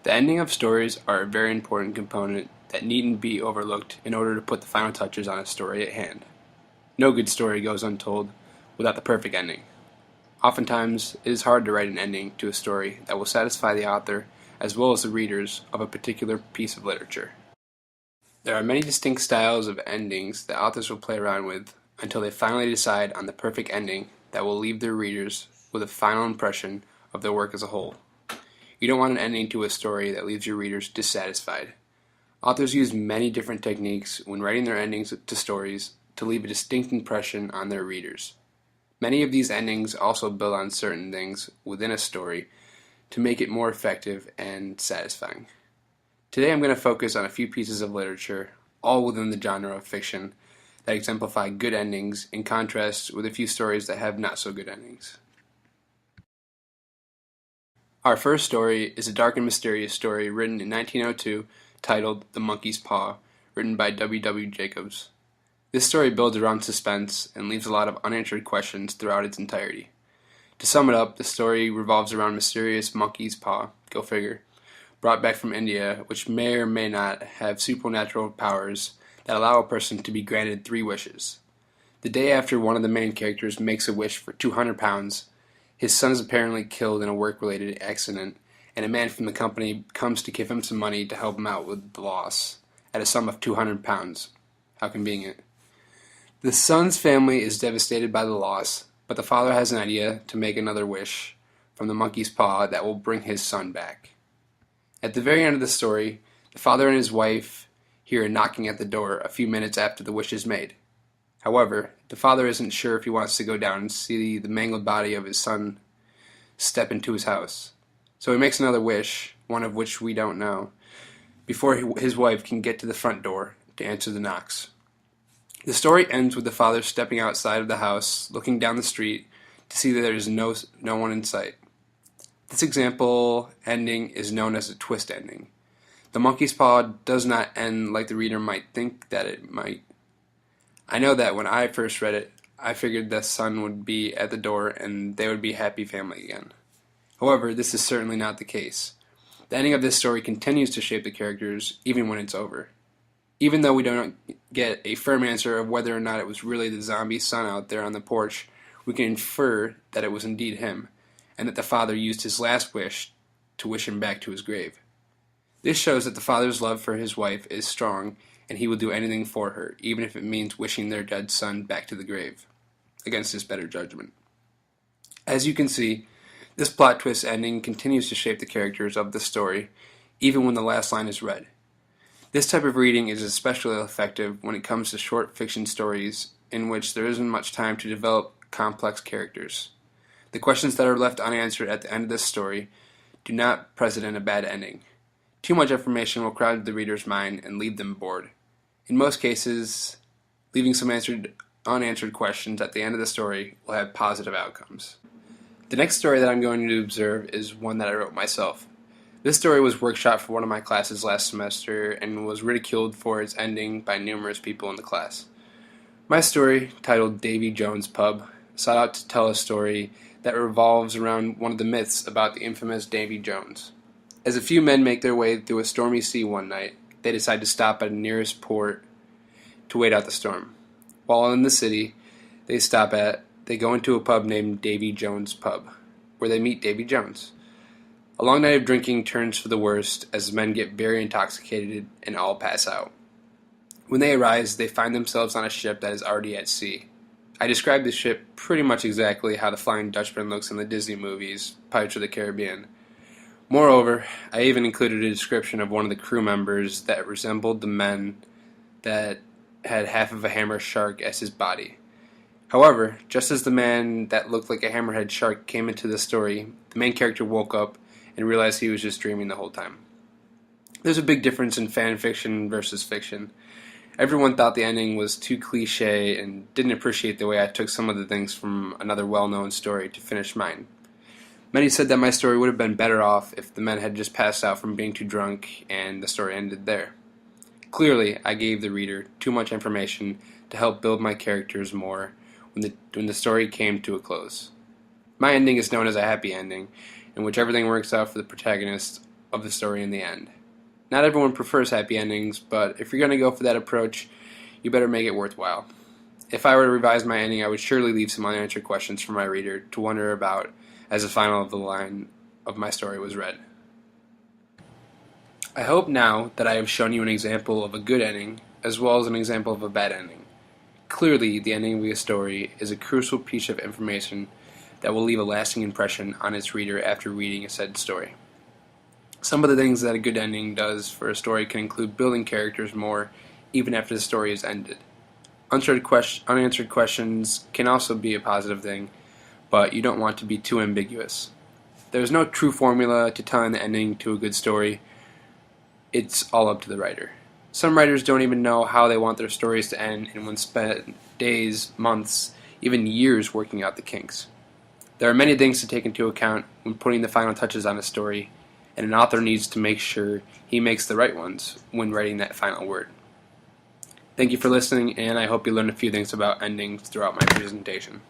The ending of stories are a very important component that needn't be overlooked in order to put the final touches on a story at hand. No good story goes untold without the perfect ending. Oftentimes, it is hard to write an ending to a story that will satisfy the author as well as the readers of a particular piece of literature. There are many distinct styles of endings that authors will play around with until they finally decide on the perfect ending that will leave their readers with a final impression of their work as a whole. You don't want an ending to a story that leaves your readers dissatisfied. Authors use many different techniques when writing their endings to stories to leave a distinct impression on their readers. Many of these endings also build on certain things within a story to make it more effective and satisfying. Today I'm going to focus on a few pieces of literature, all within the genre of fiction, that exemplify good endings in contrast with a few stories that have not so good endings. Our first story is a dark and mysterious story written in 1902 titled The Monkey's Paw, written by W. W. Jacobs. This story builds around suspense and leaves a lot of unanswered questions throughout its entirety. To sum it up, the story revolves around mysterious monkey's paw, go figure, brought back from India, which may or may not have supernatural powers that allow a person to be granted 3 wishes. The day after one of the main characters makes a wish for 200 pounds, his son is apparently killed in a work-related accident, and a man from the company comes to give him some money to help him out with the loss, at a sum of 200 pounds. How convenient. The son's family is devastated by the loss, but the father has an idea to make another wish from the monkey's paw that will bring his son back. At the very end of the story, the father and his wife hear a knocking at the door a few minutes after the wish is made. However, the father isn't sure if he wants to go down and see the mangled body of his son step into his house. So he makes another wish, one of which we don't know, before his wife can get to the front door to answer the knocks. The story ends with the father stepping outside of the house, looking down the street to see that there is no one in sight. This example ending is known as a twist ending. The monkey's paw does not end like the reader might think that it might. I know that when I first read it, I figured the son would be at the door and they would be a happy family again. However, this is certainly not the case. The ending of this story continues to shape the characters even when it's over. Even though we don't get a firm answer of whether or not it was really the zombie son out there on the porch, we can infer that it was indeed him, and that the father used his last wish to wish him back to his grave. This shows that the father's love for his wife is strong, and he will do anything for her, even if it means wishing their dead son back to the grave, against his better judgment. As you can see, this plot twist ending continues to shape the characters of the story, even when the last line is read. This type of reading is especially effective when it comes to short fiction stories in which there isn't much time to develop complex characters. The questions that are left unanswered at the end of this story do not present a bad ending. Too much information will crowd the reader's mind and leave them bored. In most cases, leaving some unanswered questions at the end of the story will have positive outcomes. The next story that I'm going to observe is one that I wrote myself. This story was workshopped for one of my classes last semester and was ridiculed for its ending by numerous people in the class. My story, titled Davy Jones' Pub, sought out to tell a story that revolves around one of the myths about the infamous Davy Jones. As a few men make their way through a stormy sea one night, they decide to stop at the nearest port to wait out the storm. While in the city they go into a pub named Davy Jones' Pub, where they meet Davy Jones. A long night of drinking turns for the worst as the men get very intoxicated and all pass out. When they arise, they find themselves on a ship that is already at sea. I described the ship pretty much exactly how the Flying Dutchman looks in the Disney movies, Pirates of the Caribbean. Moreover, I even included a description of one of the crew members that resembled the men that had half of a hammer shark as his body. However, just as the man that looked like a hammerhead shark came into the story, the main character woke up and realized he was just dreaming the whole time. There's a big difference in fan fiction versus fiction. Everyone thought the ending was too cliche and didn't appreciate the way I took some of the things from another well-known story to finish mine. Many said that my story would have been better off if the men had just passed out from being too drunk and the story ended there. Clearly, I gave the reader too much information to help build my characters more when the story came to a close. My ending is known as a happy ending, in which everything works out for the protagonist of the story in the end. Not everyone prefers happy endings, but if you're going to go for that approach, you better make it worthwhile. If I were to revise my ending, I would surely leave some unanswered questions for my reader to wonder about as the final of the line of my story was read. I hope now that I have shown you an example of a good ending, as well as an example of a bad ending. Clearly, the ending of a story is a crucial piece of information that will leave a lasting impression on its reader after reading a said story. Some of the things that a good ending does for a story can include building characters more, even after the story is ended. Unanswered questions can also be a positive thing, but you don't want to be too ambiguous. There's no true formula to telling the ending to a good story. It's all up to the writer. Some writers don't even know how they want their stories to end and will spend days, months, even years working out the kinks. There are many things to take into account when putting the final touches on a story, and an author needs to make sure he makes the right ones when writing that final word. Thank you for listening, and I hope you learned a few things about endings throughout my presentation.